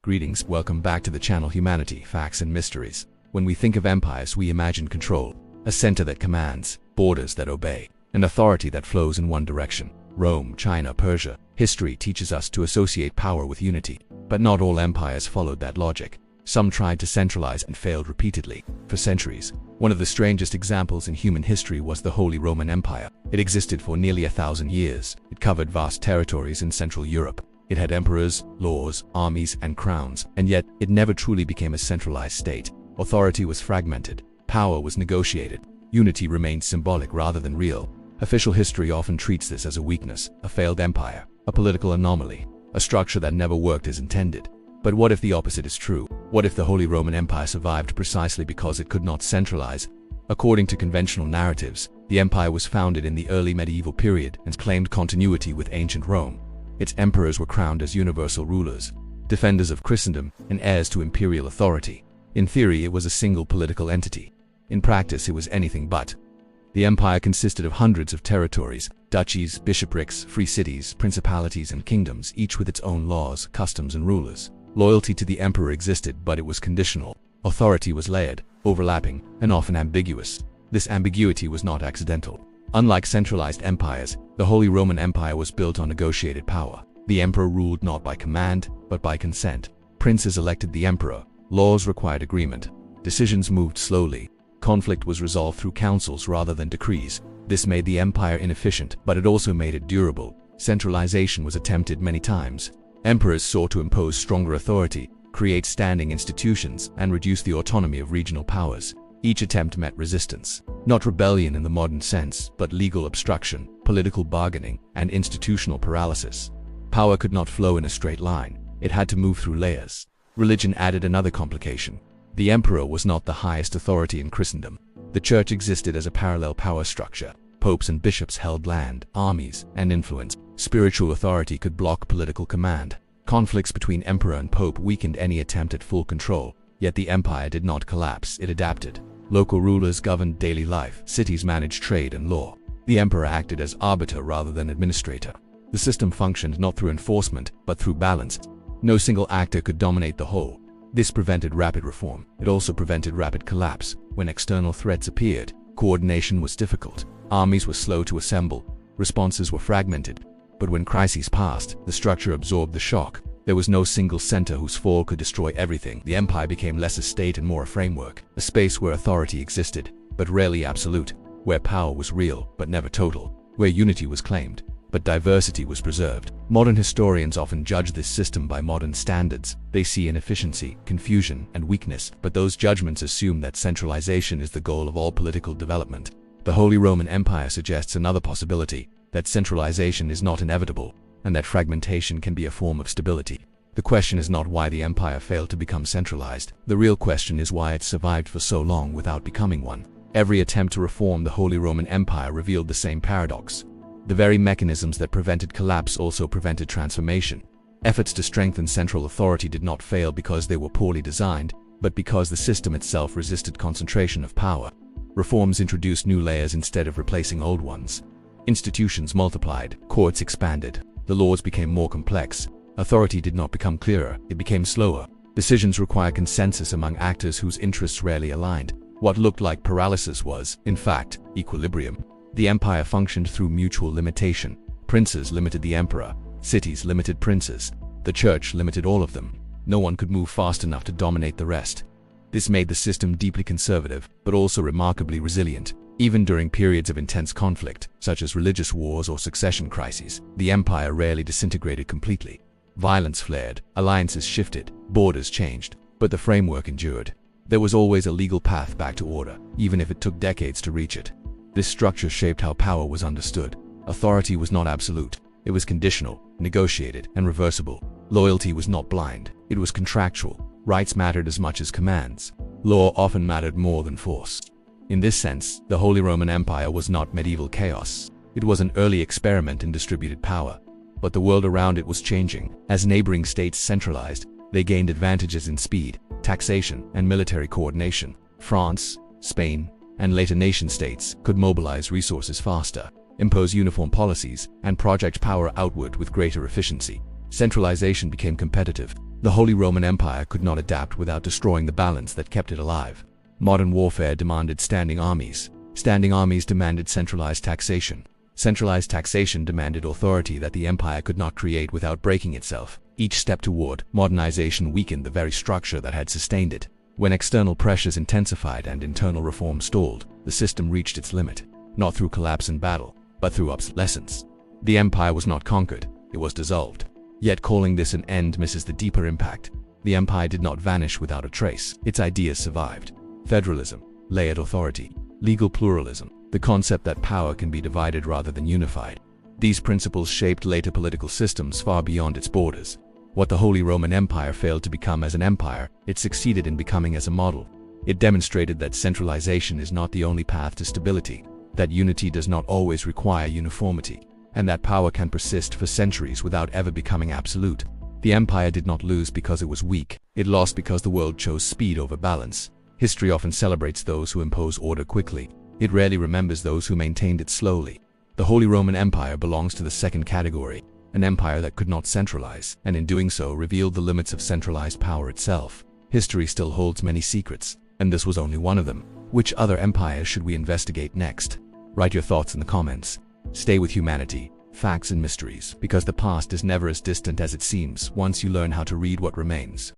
Greetings, welcome back to the channel Humanity, Facts and Mysteries. When we think of empires, we imagine control, a center that commands, borders that obey, an authority that flows in one direction. Rome, China, Persia. History teaches us to associate power with unity. But not all empires followed that logic. Some tried to centralize and failed repeatedly, for centuries. One of the strangest examples in human history was the Holy Roman Empire. It existed for nearly 1,000 years. It covered vast territories in Central Europe. It had emperors, laws, armies, and crowns, and yet it never truly became a centralized state. Authority was fragmented. Power was negotiated. Unity remained symbolic rather than real. Official history often treats this as a weakness, a failed empire, a political anomaly, a structure that never worked as intended. But what if the opposite is true? What if the Holy Roman Empire survived precisely because it could not centralize? According to conventional narratives, the empire was founded in the early medieval period and claimed continuity with ancient Rome. Its emperors were crowned as universal rulers, defenders of Christendom, and heirs to imperial authority. In theory, it was a single political entity. In practice, it was anything but. The empire consisted of hundreds of territories, duchies, bishoprics, free cities, principalities, and kingdoms, each with its own laws, customs, and rulers. Loyalty to the emperor existed, but it was conditional. Authority was layered, overlapping, and often ambiguous. This ambiguity was not accidental. Unlike centralized empires, the Holy Roman Empire was built on negotiated power. The emperor ruled not by command, but by consent. Princes elected the emperor. Laws required agreement. Decisions moved slowly. Conflict was resolved through councils rather than decrees. This made the empire inefficient, but it also made it durable. Centralization was attempted many times. Emperors sought to impose stronger authority, create standing institutions, and reduce the autonomy of regional powers. Each attempt met resistance. Not rebellion in the modern sense, but legal obstruction, political bargaining, and institutional paralysis. Power could not flow in a straight line. It had to move through layers. Religion added another complication. The emperor was not the highest authority in Christendom. The church existed as a parallel power structure. Popes and bishops held land, armies, and influence. Spiritual authority could block political command. Conflicts between emperor and pope weakened any attempt at full control. Yet the empire did not collapse, it adapted. Local rulers governed daily life, cities managed trade and law. The emperor acted as arbiter rather than administrator. The system functioned not through enforcement, but through balance. No single actor could dominate the whole. This prevented rapid reform. It also prevented rapid collapse. When external threats appeared, coordination was difficult. Armies were slow to assemble. Responses were fragmented. But when crises passed, the structure absorbed the shock. There was no single center whose fall could destroy everything. The empire became less a state and more a framework, a space where authority existed, but rarely absolute, where power was real, but never total, where unity was claimed, but diversity was preserved. Modern historians often judge this system by modern standards. They see inefficiency, confusion, and weakness, but those judgments assume that centralization is the goal of all political development. The Holy Roman Empire suggests another possibility, that centralization is not inevitable, and that fragmentation can be a form of stability. The question is not why the empire failed to become centralized. The real question is why it survived for so long without becoming one. Every attempt to reform the Holy Roman Empire revealed the same paradox. The very mechanisms that prevented collapse also prevented transformation. Efforts to strengthen central authority did not fail because they were poorly designed, but because the system itself resisted concentration of power. Reforms introduced new layers instead of replacing old ones. Institutions multiplied, courts expanded. The laws became more complex. Authority did not become clearer, it became slower. Decisions require consensus among actors whose interests rarely aligned. What looked like paralysis was, in fact, equilibrium. The empire functioned through mutual limitation. Princes limited the emperor. Cities limited princes. The church limited all of them. No one could move fast enough to dominate the rest. This made the system deeply conservative, but also remarkably resilient. Even during periods of intense conflict, such as religious wars or succession crises, the empire rarely disintegrated completely. Violence flared, alliances shifted, borders changed, but the framework endured. There was always a legal path back to order, even if it took decades to reach it. This structure shaped how power was understood. Authority was not absolute. It was conditional, negotiated, and reversible. Loyalty was not blind. It was contractual. Rights mattered as much as commands. Law often mattered more than force. In this sense, the Holy Roman Empire was not medieval chaos. It was an early experiment in distributed power. But the world around it was changing. As neighboring states centralized, they gained advantages in speed, taxation, and military coordination. France, Spain, and later nation-states could mobilize resources faster, impose uniform policies, and project power outward with greater efficiency. Centralization became competitive. The Holy Roman Empire could not adapt without destroying the balance that kept it alive. Modern warfare demanded standing armies. Standing armies demanded centralized taxation. Centralized taxation demanded authority that the empire could not create without breaking itself. Each step toward modernization weakened the very structure that had sustained it. When external pressures intensified and internal reform stalled, the system reached its limit, not through collapse and battle, but through obsolescence. The empire was not conquered, it was dissolved. Yet calling this an end misses the deeper impact. The empire did not vanish without a trace. Its ideas survived. Federalism, layered authority, legal pluralism, the concept that power can be divided rather than unified. These principles shaped later political systems far beyond its borders. What the Holy Roman Empire failed to become as an empire, it succeeded in becoming as a model. It demonstrated that centralization is not the only path to stability, that unity does not always require uniformity, and that power can persist for centuries without ever becoming absolute. The empire did not lose because it was weak, it lost because the world chose speed over balance. History often celebrates those who impose order quickly. It rarely remembers those who maintained it slowly. The Holy Roman Empire belongs to the second category, an empire that could not centralize, and in doing so revealed the limits of centralized power itself. History still holds many secrets, and this was only one of them. Which other empires should we investigate next? Write your thoughts in the comments. Stay with humanity, facts and mysteries, because the past is never as distant as it seems once you learn how to read what remains.